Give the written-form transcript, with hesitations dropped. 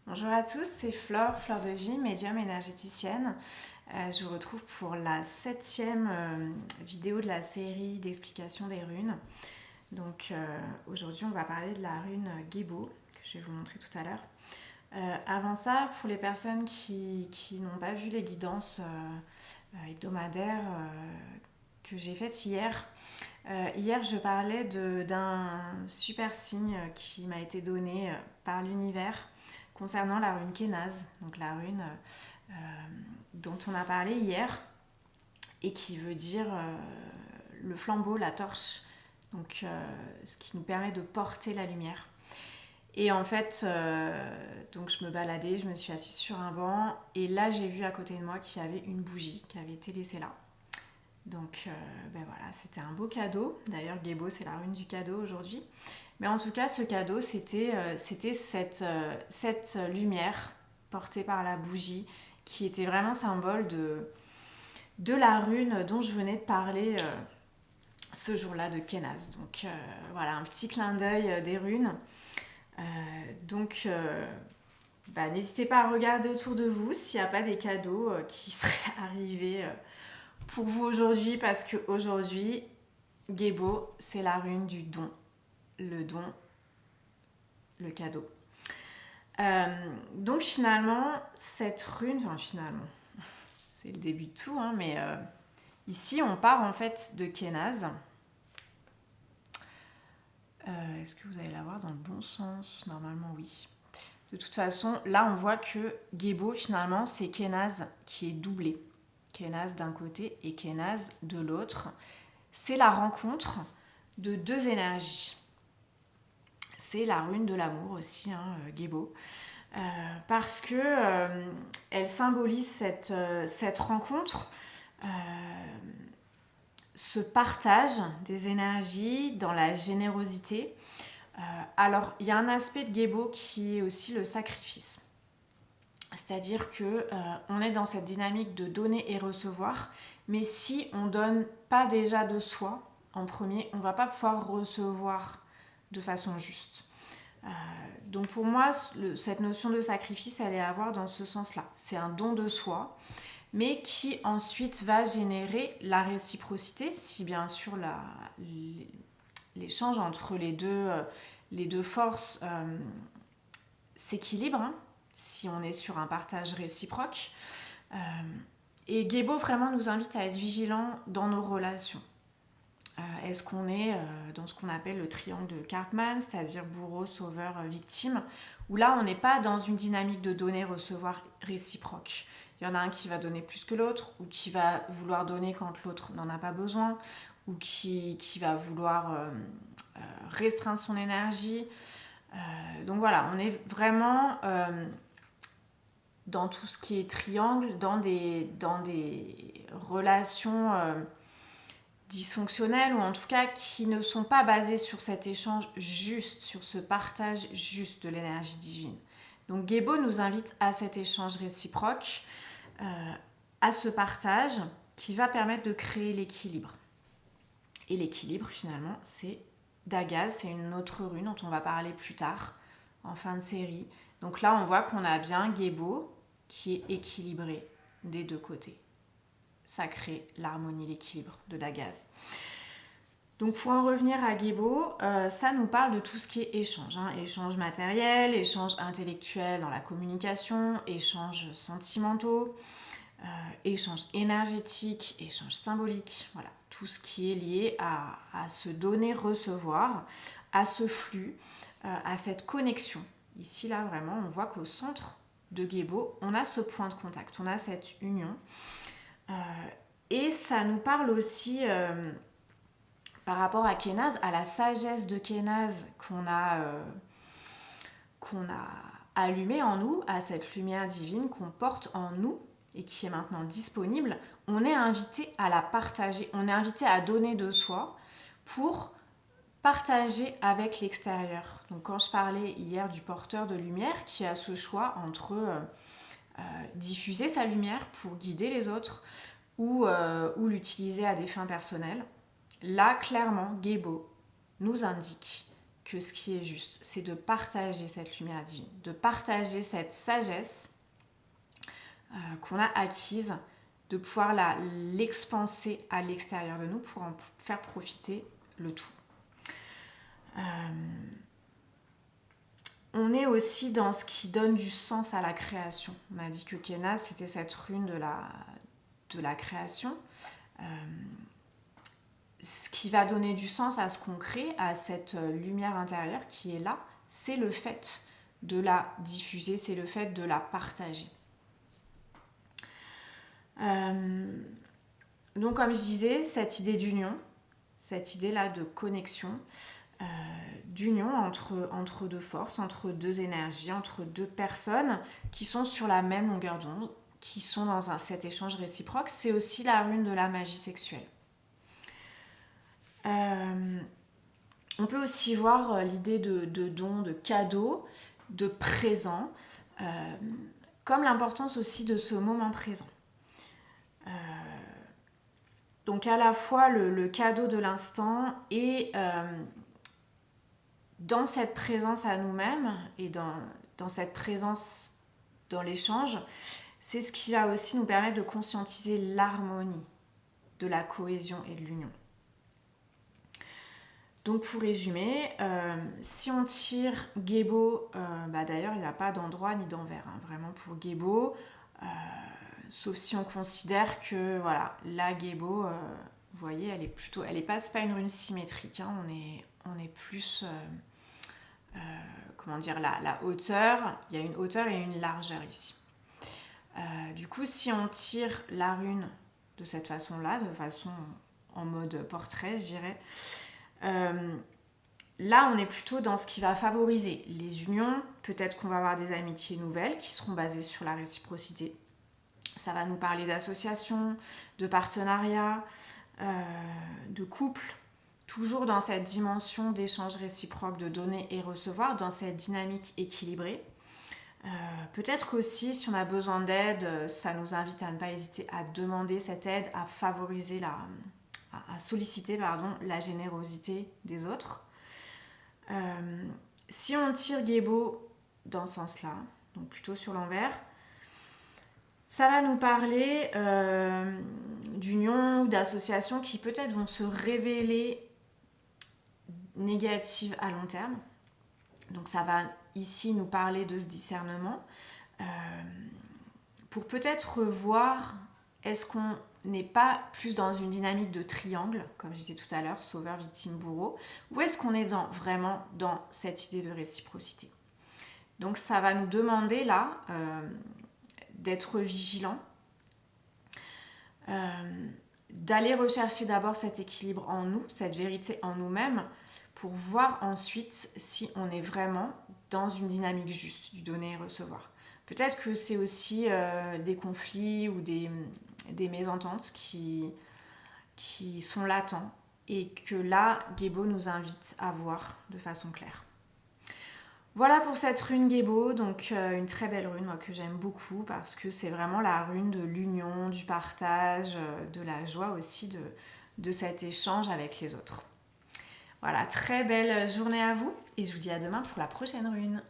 Bonjour à tous, c'est Flore, Fleur de Vie, médium énergéticienne. Je vous retrouve pour la 7e vidéo de la série d'explication des runes. Donc aujourd'hui on va parler de la rune Gébo, que je vais vous montrer tout à l'heure. Avant ça, pour les personnes qui n'ont pas vu les guidances hebdomadaires que j'ai faites hier, hier je parlais d'un super signe qui m'a été donné par l'univers concernant la rune Kénaz, donc la rune dont on a parlé hier et qui veut dire le flambeau, la torche, donc ce qui nous permet de porter la lumière. Et en fait, donc je me baladais, je me suis assise sur un banc et là j'ai vu à côté de moi qu'il y avait une bougie qui avait été laissée là. Donc ben voilà, c'était un beau cadeau. D'ailleurs, Gébo, c'est la rune du cadeau aujourd'hui. Mais en tout cas, ce cadeau, c'était cette lumière portée par la bougie qui était vraiment symbole de la rune dont je venais de parler ce jour-là de Kénaz. Donc voilà, un petit clin d'œil des runes. Donc n'hésitez pas à regarder autour de vous s'il n'y a pas des cadeaux qui seraient arrivés pour vous aujourd'hui, parce qu'aujourd'hui, Gébo, c'est la rune du don. Le don, le cadeau. Donc finalement, cette rune, c'est le début de tout, hein, mais ici on part en fait de Kénaz. Est-ce que vous allez la voir dans le bon sens? Normalement oui. De toute façon, là on voit que Gébo finalement c'est Kénaz qui est doublé. Kénaz d'un côté et Kénaz de l'autre. C'est la rencontre de deux énergies. C'est la rune de l'amour aussi, hein, Gébo. Parce que elle symbolise cette rencontre, ce partage des énergies dans la générosité. Alors, il y a un aspect de Gébo qui est aussi le sacrifice. C'est-à-dire que on est dans cette dynamique de donner et recevoir, mais si on ne donne pas déjà de soi en premier, on ne va pas pouvoir recevoir de façon juste. Donc pour moi, cette notion de sacrifice, elle est à voir dans ce sens-là. C'est un don de soi, mais qui ensuite va générer la réciprocité, si bien sûr l'échange entre les deux forces s'équilibre, hein, si on est sur un partage réciproque. Et Gébo vraiment nous invite à être vigilants dans nos relations. Est-ce qu'on est dans ce qu'on appelle le triangle de Karpman, c'est-à-dire bourreau, sauveur, victime, où là on n'est pas dans une dynamique de donner, recevoir réciproque. Il y en a un qui va donner plus que l'autre, ou qui va vouloir donner quand l'autre n'en a pas besoin, ou qui va vouloir restreindre son énergie. Donc voilà, on est vraiment dans tout ce qui est triangle, dans des relations dysfonctionnelles, ou en tout cas qui ne sont pas basées sur cet échange juste, sur ce partage juste de l'énergie divine. Donc Gébo nous invite à cet échange réciproque, à ce partage qui va permettre de créer l'équilibre. Et l'équilibre finalement, c'est Dagaz, c'est une autre rune dont on va parler plus tard en fin de série. Donc là on voit qu'on a bien Gébo qui est équilibré des deux côtés. Ça crée l'harmonie, l'équilibre de Dagaz. Donc pour en revenir à Gébo, ça nous parle de tout ce qui est échange. Hein. Échange matériel, échange intellectuel dans la communication, échange sentimentaux, échange énergétique, échange symbolique. Voilà, tout ce qui est lié à se donner, recevoir, à ce flux, à cette connexion. Ici, là, vraiment, on voit qu'au centre de Gébo, on a ce point de contact, on a cette union. Et ça nous parle aussi par rapport à Kénaz, à la sagesse de Kénaz qu'on a allumée en nous, à cette lumière divine qu'on porte en nous et qui est maintenant disponible. On est invité à la partager, on est invité à donner de soi pour partager avec l'extérieur. Donc quand je parlais hier du porteur de lumière qui a ce choix entre diffuser sa lumière pour guider les autres, ou l'utiliser à des fins personnelles. Là, clairement, Gébo nous indique que ce qui est juste, c'est de partager cette lumière divine, de partager cette sagesse qu'on a acquise, de pouvoir l'expanser à l'extérieur de nous pour en faire profiter le tout. On est aussi dans ce qui donne du sens à la création. On a dit que Kenas, c'était cette rune de la création. Ce qui va donner du sens à ce qu'on crée, à cette lumière intérieure qui est là, c'est le fait de la diffuser, c'est le fait de la partager. Donc comme je disais, cette idée d'union, cette idée-là de connexion, d'union entre deux forces, entre deux énergies, entre deux personnes qui sont sur la même longueur d'onde, qui sont dans cet échange réciproque, c'est aussi la rune de la magie sexuelle. On peut aussi voir l'idée de don, de cadeau, de présent, comme l'importance aussi de ce moment présent. Donc à la fois le cadeau de l'instant et dans cette présence à nous-mêmes et dans cette présence dans l'échange, c'est ce qui va aussi nous permettre de conscientiser l'harmonie, de la cohésion et de l'union. Donc pour résumer, si on tire Gébo, d'ailleurs il n'y a pas d'endroit ni d'envers, vraiment pour Gébo, sauf si on considère que voilà, la Gébo, vous voyez, elle est pas, c'est pas une rune symétrique, on est plus, comment dire, la hauteur, il y a une hauteur et une largeur ici. Du coup, si on tire la rune de cette façon-là, de façon en mode portrait, je dirais, là on est plutôt dans ce qui va favoriser les unions. Peut-être qu'on va avoir des amitiés nouvelles qui seront basées sur la réciprocité. Ça va nous parler d'associations, de partenariats, de couple, toujours dans cette dimension d'échange réciproque, de donner et recevoir, dans cette dynamique équilibrée. Peut-être qu'aussi, si on a besoin d'aide, ça nous invite à ne pas hésiter à demander cette aide, à favoriser à solliciter la générosité des autres. Si on tire Gébo dans ce sens-là, donc plutôt sur l'envers, ça va nous parler d'unions ou d'associations qui peut-être vont se révéler négatives à long terme. Donc ça va ici nous parler de ce discernement pour peut-être voir est-ce qu'on n'est pas plus dans une dynamique de triangle, comme je disais tout à l'heure, sauveur, victime, bourreau, ou est-ce qu'on est vraiment dans cette idée de réciprocité. Donc ça va nous demander là d'être vigilant, d'aller rechercher d'abord cet équilibre en nous, cette vérité en nous-mêmes, pour voir ensuite si on est vraiment dans une dynamique juste du donner et recevoir. Peut-être que c'est aussi des conflits ou des mésententes qui sont latents et que là, Gébo nous invite à voir de façon claire. Voilà pour cette rune Gébo, donc une très belle rune moi, que j'aime beaucoup parce que c'est vraiment la rune de l'union, du partage, de la joie aussi de cet échange avec les autres. Voilà, très belle journée à vous et je vous dis à demain pour la prochaine rune.